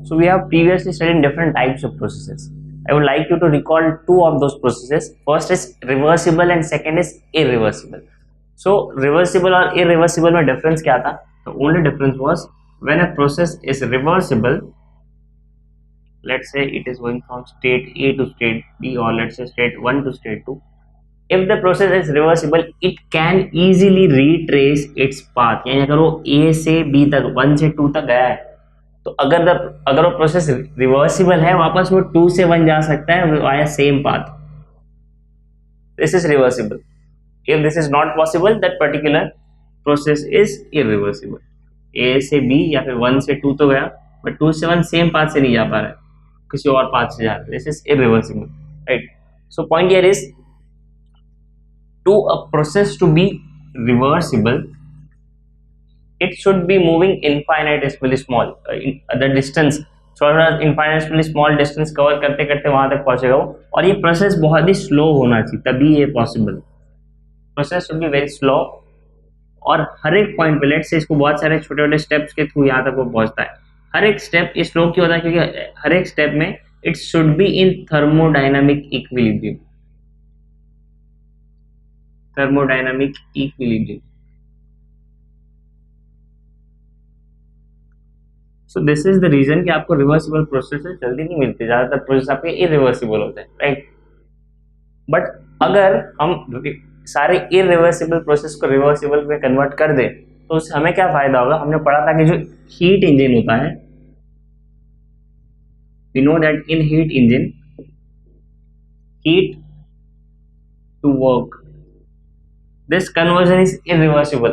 So we have previously studied different types of processes. I would like you to recall two of those processes. First is reversible and second is irreversible. So reversible और irreversible में difference क्या था? The only difference was when a process is reversible, let's say it is going from state A to state B, or let's say state 1 to state 2. If the process is reversible, it can easily retrace its path. यानी अगर वो A से B तक 1 से 2 तक गया है, तो अगर वो प्रोसेस रिवर्सिबल है, वापस वो 2 से 1 जा सकता है via same path. This is reversible. If this is not possible, that particular process is irreversible. A से बी या फिर 1 से 2 तो गया, बट 2 से 1 सेम पाथ से नहीं जा पा रहा है, किसी और पाथ से जा रहा है. This is irreversible, right. So point here is, to a process to be reversible, it should be moving infinitesimally small. The distance, थोड़ा infinitesimally small distance cover करते करते वहां तक पहुंचेगा वो, और ये प्रोसेस बहुत ही स्लो होना चाहिए, तभी ये possible. Process should be very slow, और हर एक पॉइंट पे, लेट्स से इसको बहुत सारे छोटे छोटे स्टेप्स के थ्रू यहाँ तक वो पहुंचता है. हर एक स्टेप ये स्लो क्यों होता है? क्योंकि हर एक स्टेप में it should be in thermodynamic equilibrium. Thermodynamic equilibrium. So this is the reason कि आपको रिवर्सिबल प्रोसेसेस जल्दी नहीं मिलते, ज्यादातर प्रोसेस आपके इरिवर्सिबल होते हैं, राइट. बट अगर हम सारे इरिवर्सिबल प्रोसेस को रिवर्सिबल में कन्वर्ट कर दें, तो उससे हमें क्या फायदा होगा? हमने पढ़ा था कि जो हीट इंजन होता है, we know that in heat engine, heat to work, this conversion is irreversible,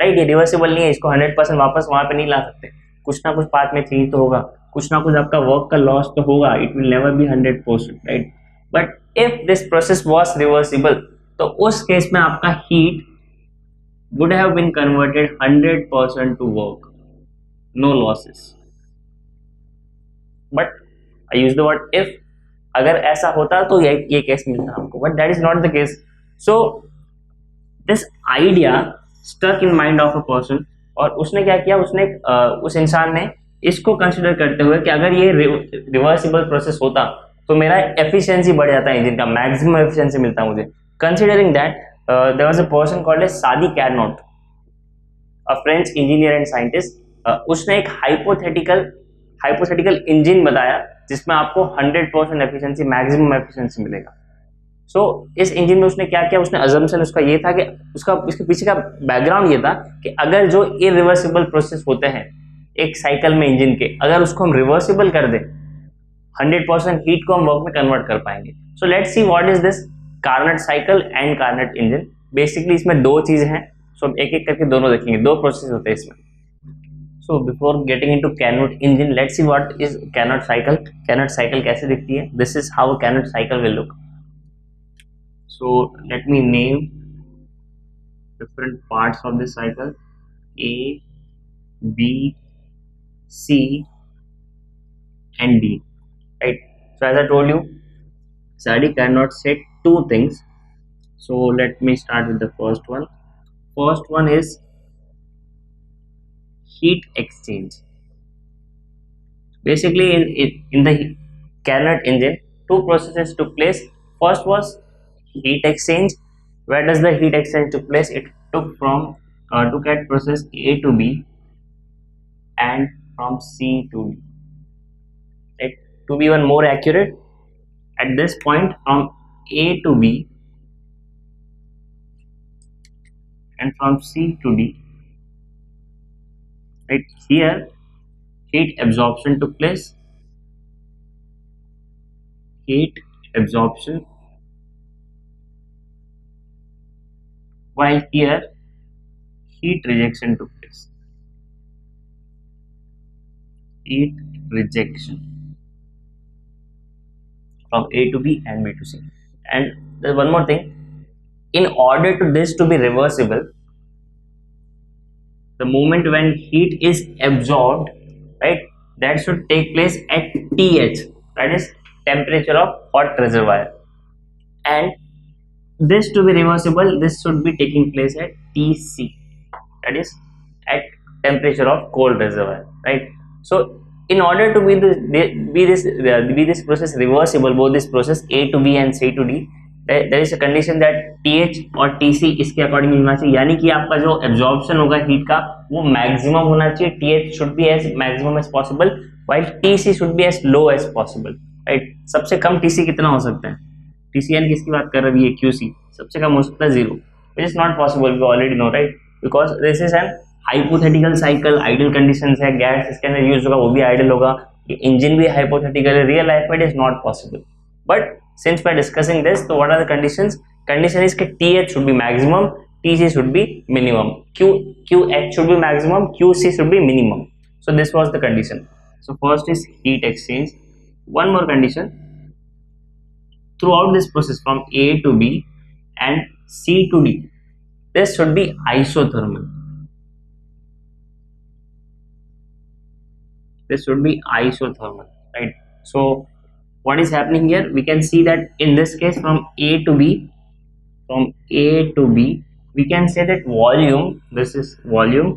right. ये रिवर्सिबल नहीं है, इसको 100% वापस वहां पे नहीं ला सकते. कुछ ना कुछ पाथ में चेंज तो होगा, कुछ ना कुछ आपका वर्क का लॉस तो होगा. It will never be 100%, right. But if this process was reversible, तो उस केस में आपका heat would have been converted 100% to work, no losses. But I use the word if. अगर ऐसा होता तो ये केस मिलता हमको, but that is not the case. So this idea stuck in mind of a person, और उसने क्या किया, उसने उस इंसान ने इसको कंसिडर करते हुए कि अगर ये रिवर्सिबल प्रोसेस होता तो मेरा एफिशिएंसी बढ़ जाता है, इंजन का मैक्सिमम एफिशिएंसी मिलता मुझे. Considering that there was a person called as Sadi Carnot, a French engineer and scientist. उसने एक हाइपोथेटिकल इंजन बताया जिसमें आपको 100% एफिशिएंसी, मैक्सिमम एफिशिएंसी मिलेगा. सो इस इंजन में उसने क्या किया, उसने अजम्पशन उसका ये था कि इसके पीछे का बैकग्राउंड ये था कि अगर जो इरिवर्सिबल प्रोसेस होते हैं एक साइकिल में इंजन के, अगर उसको हम रिवर्सिबल कर दें, 100% हीट को हम वर्क में कन्वर्ट कर पाएंगे. So let's see what is this Carnot cycle and Carnot engine. Basically इसमें दो चीजें हैं, सो एक एक करके दोनों देखेंगे. दो प्रोसेस होते हैं इसमें. So before getting into Carnot engine, let's see what is Carnot cycle. Carnot cycle कैसे दिखती है? This is how a Carnot cycle will look. So let me name different parts of this cycle: A, B, C, and D. Right. So as I told you, Sadi cannot say two things. So let me start with the first one. First one is heat exchange. Basically, in the Carnot engine, two processes took place. First was heat exchange. Where does the heat exchange took place? It took at process A to B and from C to D. Right? To be even more accurate, at this point from A to B and from C to D, right here heat absorption took place. Heat absorption, while here heat rejection took place. Heat rejection from A to B and B to C. And there's one more thing. In order to this to be reversible, the moment when heat is absorbed, right, that should take place at TH, that is temperature of hot reservoir. And this to be reversible, this should be taking place at TC, that is at temperature of cold reservoir, right. So in order to be this process reversible, both this process A to B and C to D, there is a condition that TH और TC इसके according होना चाहिए, यानी कि आपका जो absorption होगा heat का वो मैक्सिमम होना चाहिए. TH should be as maximum as possible while TC should be as low as possible, right. सबसे कम TC कितना हो सकता है? TC यानी किसकी बात कर रही है? QC. सबसे कम हो सकता है 0, which is not possible, we already know, right, because this is an hypothetical cycle. Ideal conditions है, गैस इसके अंदर यूज होगा वो भी आइडल होगा, इंजन भी हाइपोथेटिकल है, रियल लाइफ में it is not possible. But since we are discussing this, तो what are the conditions? Condition is कि TH should be maximum, TC should be minimum, QH should be maximum, QC should be minimum. So this was the condition. So first is heat exchange. One more condition, throughout this process from A to B and C to D, this should be isothermal. This should be isothermal, right? So what is happening here? We can see that in this case from A to B, we can say that volume, this is volume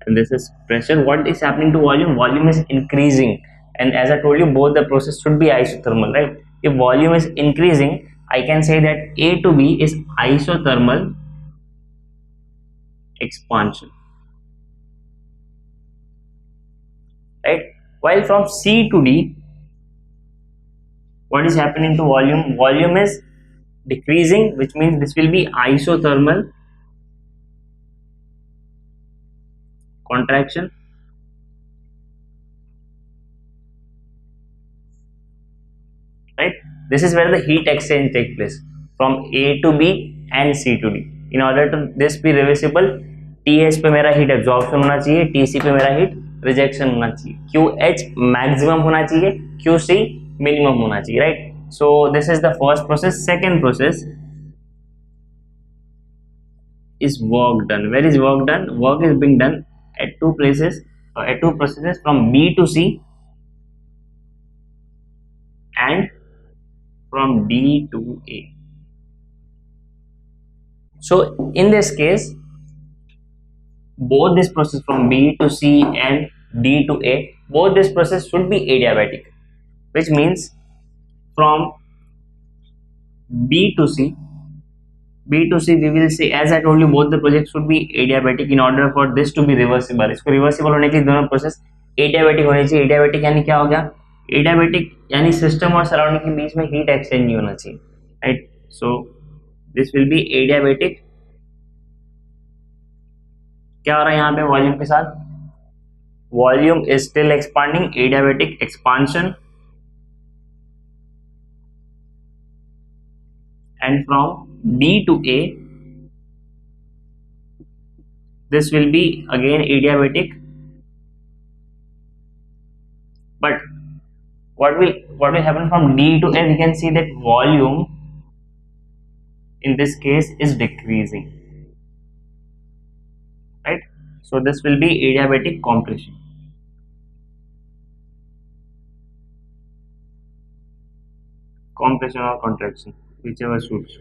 and this is pressure. What is happening to volume? Volume is increasing, and as I told you, both the process should be isothermal, right? If volume is increasing, I can say that A to B is isothermal expansion, right? While from C to D, what is happening to volume? Volume is decreasing, which means this will be isothermal contraction, right? This is where the heat exchange takes place from A to B and C to D. In order to this be reversible, TH पे मेरा heat absorption होना चाहिए, TC पे मेरा heat rejection होना चाहिए, QH maximum होना चाहिए, QC minimum होना चाहिए, right? So this is the first process. Second process is work done. Where is work done? Work is being done at two places, at two processes from B to C and from D to A. So in this case, both this process from B to C and D to A, both this process should be adiabatic, which means from B to C we will say, as I told you, both the projects should be adiabatic in order for this to be reversible. इसको reversible होने के लिए दोनों process adiabatic होने चाहिए. adiabatic यानी क्या हो गया? adiabatic यानी सिस्टम और सराउंडिंग के बीच में हीट एक्सचेंज नहीं होना चाहिए, right? So this will B adiabatic. क्या हो रहा है यहाँ पे वॉल्यूम के साथ? Volume is still expanding, adiabatic expansion, and from D to A, this will be again adiabatic. But what will happen from D to A? We can see that volume in this case is decreasing, right? So this will be adiabatic compression. Compression or contraction, whichever suits.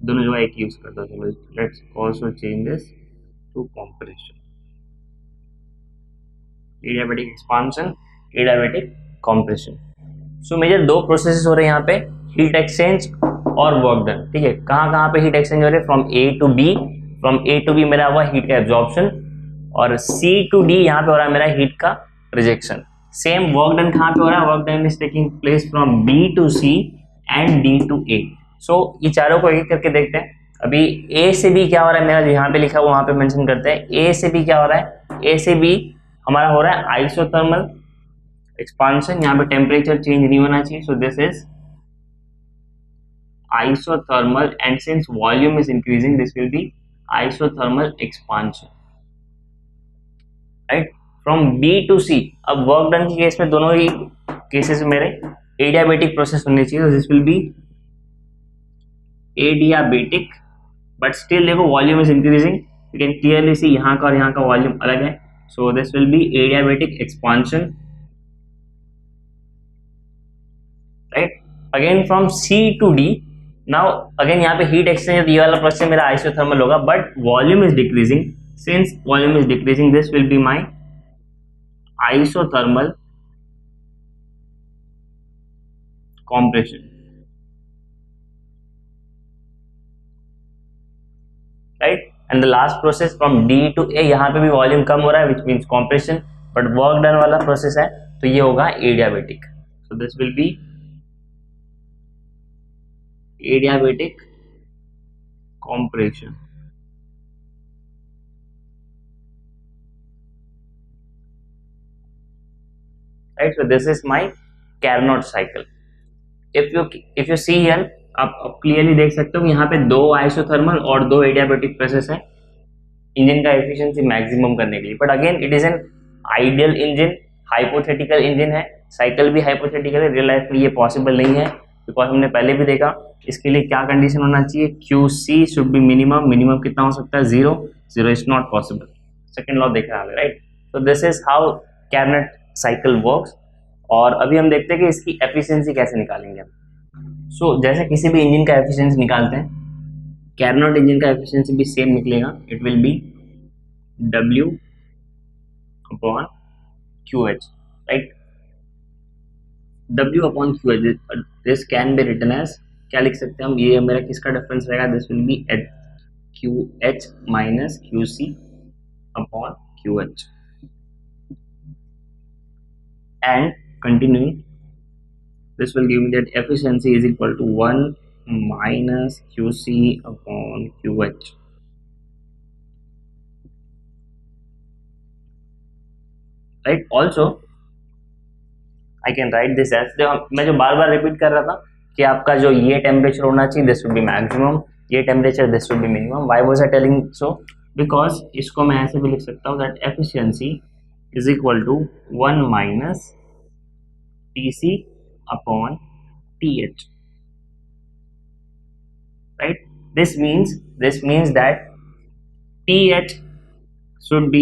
दोनों जो एक use करता है. Let's also change this to compression. Adiabatic expansion, adiabatic compression. So major दो processes हो रहे हैं यहाँ पे, हीट एक्सचेंज और वर्क डन. ठीक है, कहाँ पे हीट एक्सचेंज हो रहे हैं? From A to B. From A to B मेरा हुआ हीट का एब्जॉर्प्शन, और C to D यहाँ पे हो रहा है मेरा हीट का रिजेक्शन. सेम वर्क डन कहाँ पे हो रहा है? Work done is taking place from B to C and D to A. सो ये चारों को एक करके देखते हैं. अभी A से B क्या हो रहा है मेरा, जो यहाँ पे लिखा है वहां पे मेंशन करते हैं. A से B क्या हो रहा है? A से B हमारा हो रहा है आइसोथर्मल एक्सपांशन. यहाँ पे टेम्परेचर चेंज नहीं होना चाहिए. सो this is isothermal, and since volume is increasing, this will B isothermal expansion, right? From B to C. अब वर्क डन के केस में दोनों ही केसेस में मेरे एडियाबेटिक प्रोसेस होने चाहिए. This will be adiabatic, but still देखो volume is increasing. You can clearly see यहाँ का और यहाँ का वॉल्यूम अलग है. So this will be adiabatic expansion, right? Again from C to D. Now again यहाँ पे हीट एक्सचेंज, ये वाला प्रोसेस मेरा आइसोथर्मल होगा, but volume is decreasing. Since volume is decreasing, this will be my isothermal compression, right? And the last process from D to A, यहाँ पे भी volume कम हो रहा है which means compression, but work done वाला process है तो ये होगा adiabatic. So this will be adiabatic compression. Right, so this is my Carnot cycle. If you see here, आप क्लियरली देख सकते हो यहाँ पे दो आइसोथर्मल और दो एडियाबेटिक प्रोसेस है इंजन का एफिशिएंसी मैक्सिमम करने के लिए. But again it is an ideal engine, hypothetical engine है, साइकिल भी हाइपोथेटिकल है, रियल लाइफ में ये पॉसिबल नहीं है बिकॉज हमने पहले भी देखा. इसके लिए क्या कंडीशन होना चाहिए, QC should be minimum. Minimum कितना हो सकता है, 0. 0 is not possible. Second law देख रहे हैं, right. So this is how Carnot cycle works. और अभी हम देखते हैं कि इसकी एफिशिएंसी कैसे निकालेंगे हम. सो जैसे किसी भी इंजन का एफिशिएंसी निकालते हैं, कैरनट इंजन का एफिशिएंसी भी सेम निकलेगा. It will be W upon QH, right? W upon QH. This can be written as, क्या लिख सकते हैं हम, ये मेरा किसका डिफरेंस रहेगा, this will B QH minus QC upon QH. And continuing, this will give me that efficiency is equal to 1 minus QC upon QH. Right? Also, I can write this as, मैं जो बार बार repeat कर रहा था कि आपका जो ये temperature होना चाहिए, दिस वुड बी मैक्सिमम, ये temperature this would be minimum. Why was I telling so, because इसको मैं ऐसे भी लिख सकता हूँ that efficiency is equal to 1 minus TC upon TH. Right? This means that TH should be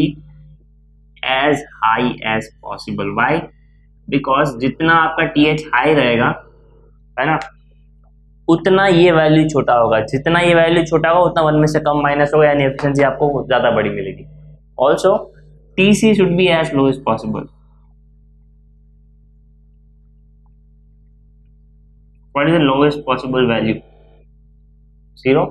as high as possible. Why? Because जितना आपका TH high रहेगा, है ना, उतना ये वैल्यू छोटा होगा. जितना ये वैल्यू छोटा होगा उतना 1 में से कम माइनस होगा, यानी एफिशिएंसी आपको ज़्यादा बड़ी मिलेगी. Also TC should be as low as possible. What is the lowest possible value? 0.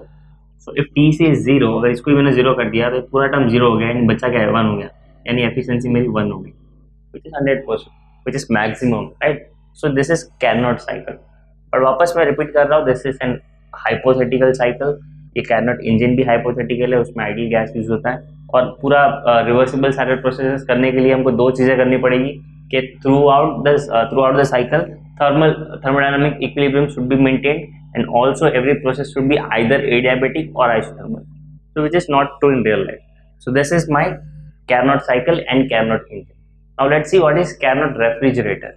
So if TC is 0, अगर इसको भी मैंने 0 कर दिया तो पूरा टर्म 0 हो गया, यानी बचा क्या है, 1 हो गया, यानी एफिशिएंसी मेरी 1 होगी, which is 100%, which is maximum, right? So this is Carnot cycle. और वापस मैं रिपीट कर रहा हूँ, this is an hypothetical cycle. ये Carnot इंजन भी हाइपोथेटिकल है, उसमें आइडियल गैस यूज होता है. और पूरा रिवर्सिबल सारे प्रोसेसेस करने के लिए हमको दो चीज़ें करनी पड़ेगी कि through out the cycle thermodynamic equilibrium should be maintained, and also every process should be either adiabatic or isothermal, so which is not true in real life. So this is my Carnot cycle and Carnot engine. Now let's see what is Carnot refrigerator.